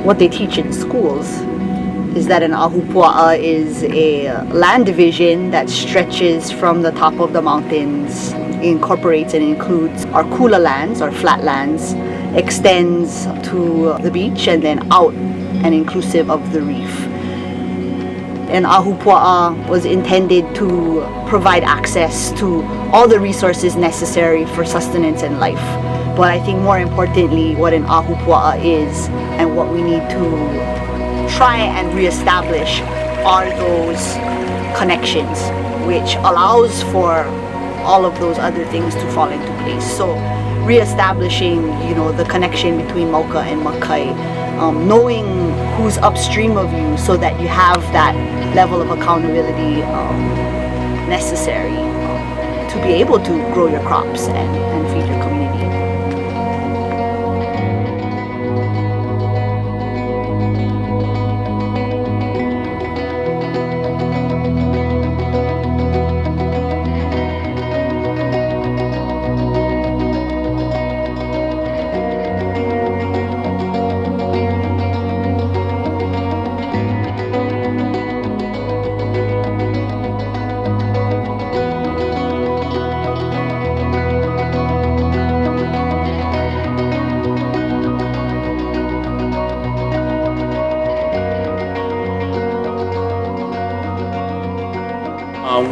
what they teach in schools is that an ahupua'a is a land division that stretches from the top of the mountains, incorporates and includes our kula lands, our flatlands, extends to the beach and then out and inclusive of the reef. An ahupua'a was intended to provide access to all the resources necessary for sustenance and life. But I think more importantly, what an ahupua'a is and what we need to try and reestablish are those connections, which allows for all of those other things to fall into place. So reestablishing, the connection between mauka and makai, knowing who's upstream of you so that you have that level of accountability necessary to be able to grow your crops and feed your community.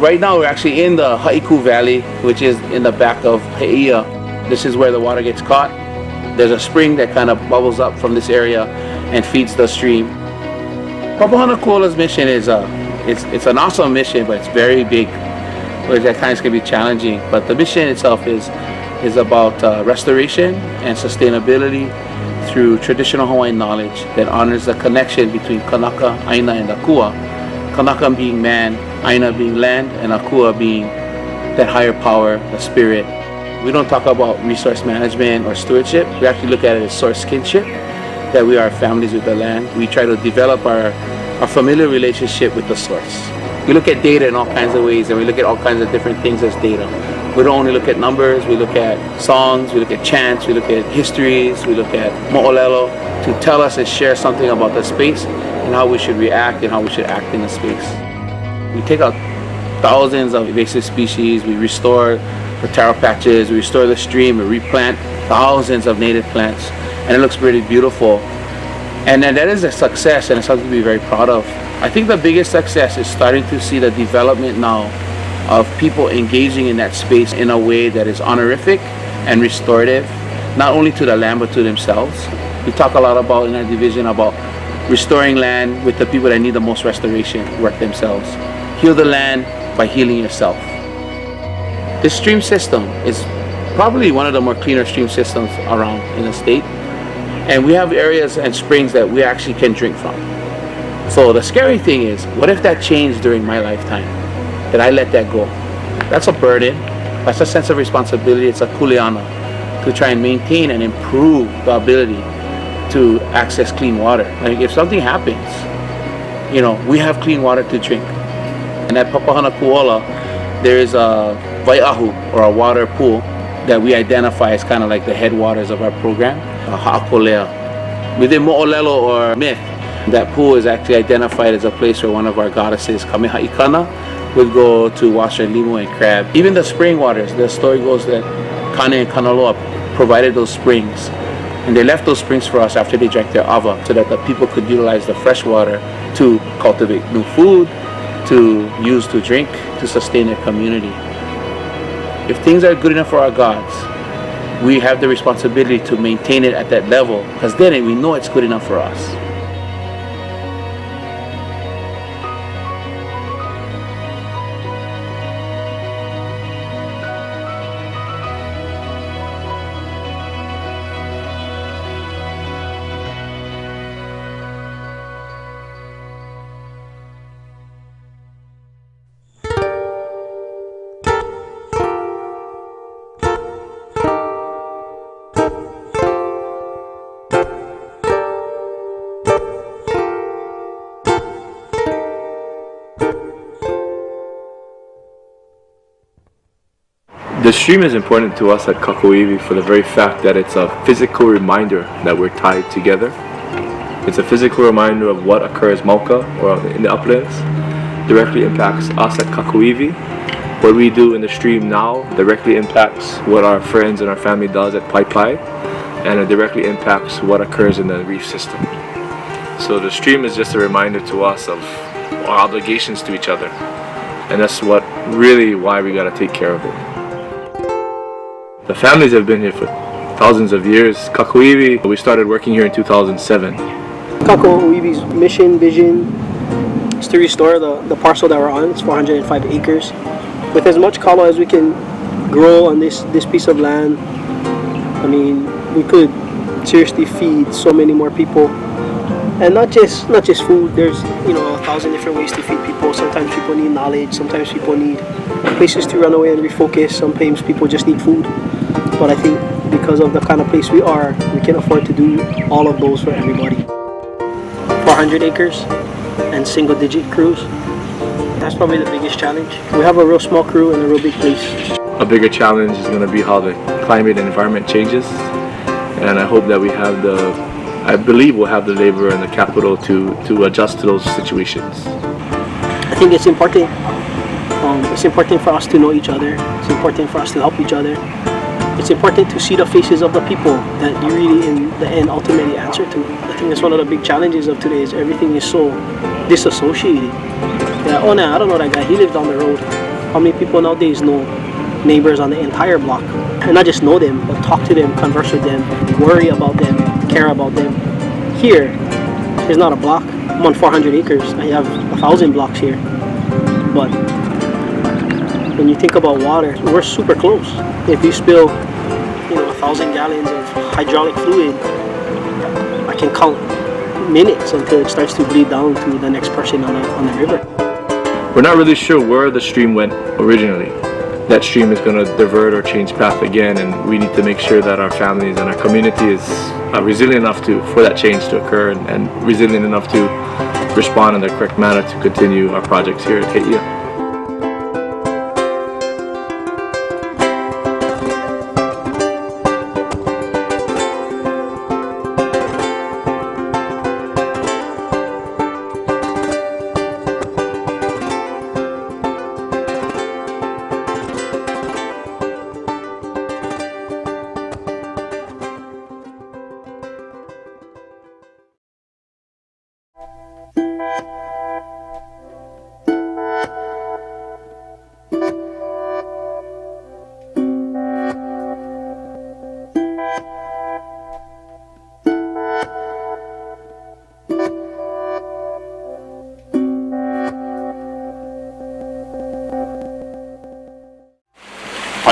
Right now we're actually in the Haiku Valley, which is in the back of Haia. This is where the water gets caught. There's a spring that kind of bubbles up from this area and feeds the stream. Papahana Kuaola's mission is it's an awesome mission, but it's very big, which at times can be challenging. But the mission itself is about restoration and sustainability through traditional Hawaiian knowledge that honors the connection between Kanaka, Aina, and Akua. Kanaka being man, Aina being land, and Akua being that higher power, the spirit. We don't talk about resource management or stewardship. We actually look at it as source kinship, that we are families with the land. We try to develop our familiar relationship with the source. We look at data in all kinds of ways, and we look at all kinds of different things as data. We don't only look at numbers, we look at songs, we look at chants, we look at histories, we look at mo'olelo to tell us and share something about the space and how we should react and how we should act in the space. We take out thousands of invasive species, we restore the taro patches, we restore the stream, we replant thousands of native plants, and it looks pretty beautiful. And that is a success, and it's something to be very proud of. I think the biggest success is starting to see the development now of people engaging in that space in a way that is honorific and restorative, not only to the land but to themselves. We talk a lot about in our division about restoring land with the people that need the most restoration work themselves. Heal the land by healing yourself. This stream system is probably one of the more cleaner stream systems around in the state, and we have areas and springs that we actually can drink from. So the scary thing is, what if that changed during my lifetime? That I let that go? That's a burden. That's a sense of responsibility. It's a kuleana to try and maintain and improve the ability to access clean water. Like if something happens, we have clean water to drink. And at Papahana Kuaola, there is a waiahu, or a water pool, that we identify as kind of like the headwaters of our program, a ha'akolea. Within mo'olelo or myth, that pool is actually identified as a place where one of our goddesses, Kamehameha, would go to wash her limu and crab. Even the spring waters, the story goes that Kane and Kanaloa provided those springs, and they left those springs for us after they drank their ava, so that the people could utilize the fresh water to cultivate new food, to use to drink, to sustain their community. If things are good enough for our gods, we have the responsibility to maintain it at that level, because then we know it's good enough for us. The stream is important to us at Kako Oiwi for the very fact that it's a physical reminder that we're tied together. It's a physical reminder of what occurs mauka, or in the uplands, directly impacts us at Kako. What we do in the stream now directly impacts what our friends and our family does at Paepae, and it directly impacts what occurs in the reef system. So the stream is just a reminder to us of our obligations to each other, and that's what really why we gotta take care of it. The families have been here for thousands of years. Kako, we started working here in 2007. Kako, Oiwi's mission, vision is to restore the parcel that we're on. It's 405 acres. With as much kalo as we can grow on this piece of land, I mean, we could seriously feed so many more people. And not just food. There's 1,000 different ways to feed people. Sometimes people need knowledge. Sometimes people need places to run away and refocus. Sometimes people just need food. But I think because of the kind of place we are, we can afford to do all of those for everybody. 400 acres and single-digit crews. That's probably the biggest challenge. We have a real small crew and a real big place. A bigger challenge is going to be how the climate and environment changes, and I hope that I believe we'll have the labor and the capital to adjust to those situations. I think it's important. It's important for us to know each other. It's important for us to help each other. It's important to see the faces of the people that you really, in the end, ultimately answer to. I think that's one of the big challenges of today is everything is so disassociated. Yeah, oh, nah, I don't know that guy. He lives down the road. How many people nowadays know neighbors on the entire block? And not just know them, but talk to them, converse with them, worry about them, care about them. Here, there's not a block. I'm on 400 acres. I have 1,000 blocks here. But when you think about water, we're super close. If you spill, 1,000 gallons of hydraulic fluid, I can count minutes until it starts to bleed down to the next person on the river. We're not really sure where the stream went originally. That stream is going to divert or change path again, and we need to make sure that our families and our community is resilient enough for that change to occur, and resilient enough to respond in the correct manner to continue our projects here at Keia.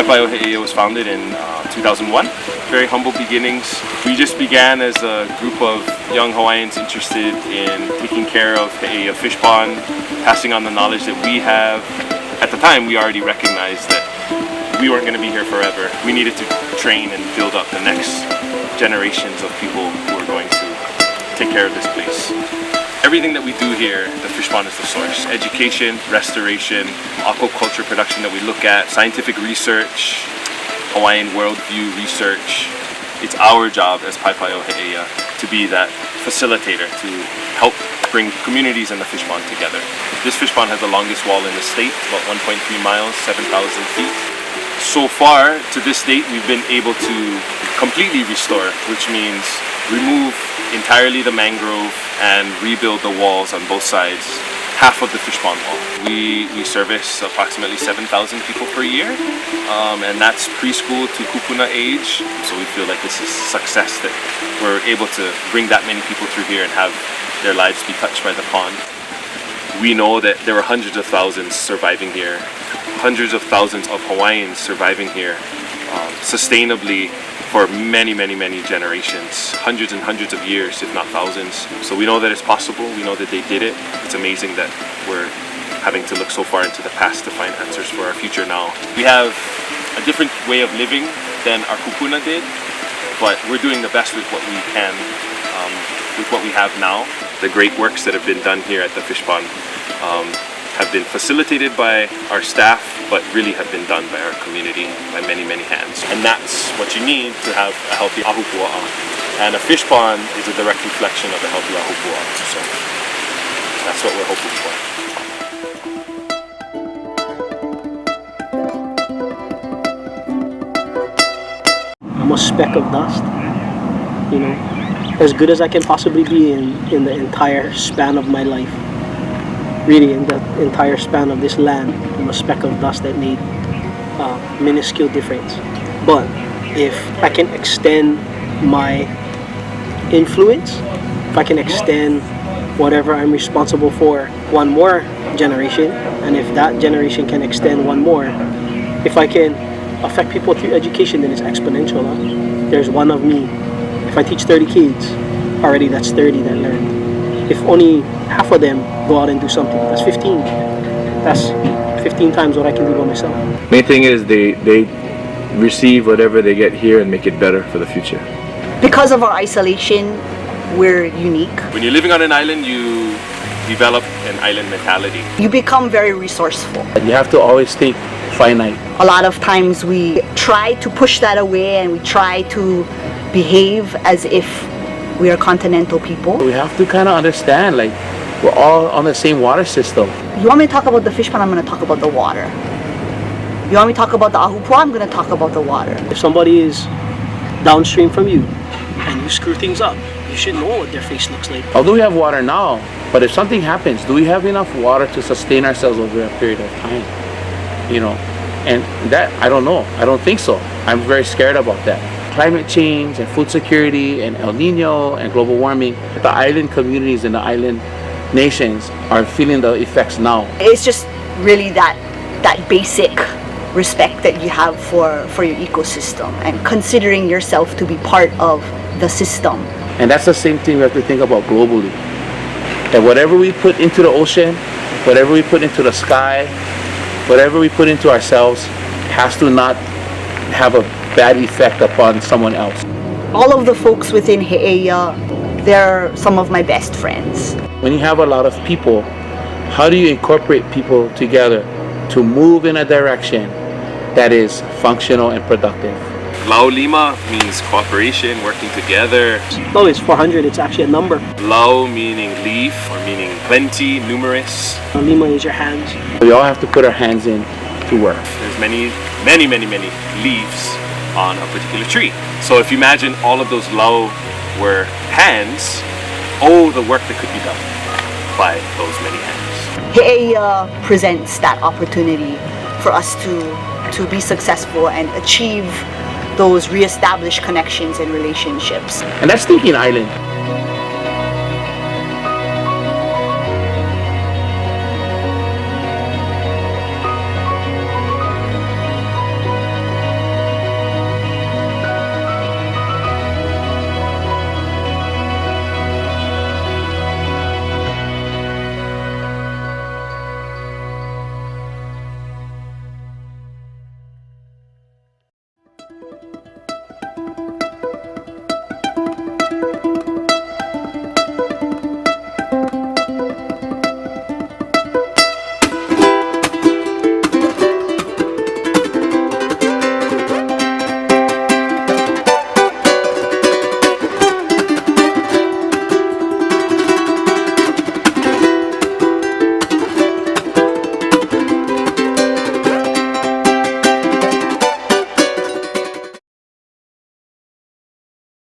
Paepae was founded in 2001. Very humble beginnings. We just began as a group of young Hawaiians interested in taking care of a fish pond, passing on the knowledge that we have. At the time, we already recognized that we weren't going to be here forever. We needed to train and build up the next generations of people who are going to take care of this place. Everything that we do here, the fish pond is the source. Education, restoration, aquaculture production that we look at, scientific research, Hawaiian worldview research. It's our job as Paepae to be that facilitator to help bring communities and the fish pond together. This fish pond has the longest wall in the state, about 1.3 miles, 7,000 feet. So far, to this date, we've been able to completely restore, which means remove entirely the mangrove and rebuild the walls on both sides, half of the fish pond wall. We service approximately 7,000 people per year, and that's preschool to kupuna age. So we feel like this is success that we're able to bring that many people through here and have their lives be touched by the pond. We know that there are hundreds of thousands surviving here, hundreds of thousands of Hawaiians surviving here sustainably for many, many, many generations, hundreds and hundreds of years, if not thousands. So we know that it's possible. We know that they did it. It's amazing that we're having to look so far into the past to find answers for our future now. We have a different way of living than our kupuna did, but we're doing the best with what we can, with what we have now. The great works that have been done here at the fish pond have been facilitated by our staff, but really have been done by our community, by many, many hands. And that's what you need to have a healthy ahupua'a. And a fish pond is a direct reflection of a healthy ahupua'a. So that's what we're hoping for. I'm a speck of dust, you know, as good as I can possibly be in the entire span of my life. Really, in the entire span of this land, I'm a speck of dust that made a minuscule difference. But if I can extend my influence, if I can extend whatever I'm responsible for one more generation, and if that generation can extend one more, if I can affect people through education, then it's exponential. Huh? There's one of me. If I teach 30 kids, already that's 30 that learned. If only half of them go out and do something, that's 15. That's 15 times what I can do by myself. Main thing is they receive whatever they get here and make it better for the future. Because of our isolation, we're unique. When you're living on an island, you develop an island mentality. You become very resourceful. You have to always think finite. A lot of times we try to push that away and we try to behave as if we are continental people. We have to kind of understand, like, we're all on the same water system. You want me to talk about the fish pond, I'm going to talk about the water. You want me to talk about the ahupua'a, I'm going to talk about the water. If somebody is downstream from you and you screw things up, you should know what their face looks like. Although we have water now, but if something happens, do we have enough water to sustain ourselves over a period of time? You know, and that, I don't know. I don't think so. I'm very scared about that. Climate change and food security and El Nino and global warming, the island communities and the island nations are feeling the effects now. It's just really that basic respect that you have for your ecosystem and considering yourself to be part of the system. And that's the same thing we have to think about globally. That whatever we put into the ocean, whatever we put into the sky, whatever we put into ourselves has to not have a bad effect upon someone else. All of the folks within He'eia, they're some of my best friends. When you have a lot of people, how do you incorporate people together to move in a direction that is functional and productive? Lau Lima means cooperation, working together. No, it's 400, it's actually a number. Lau meaning leaf or meaning plenty, numerous. Lima is your hands. We all have to put our hands in to work. There's many leaves on a particular tree. So if you imagine all of those lau were hands, the work that could be done by those many hands. He'eia presents that opportunity for us to be successful and achieve those reestablished connections and relationships. And that's thinking island.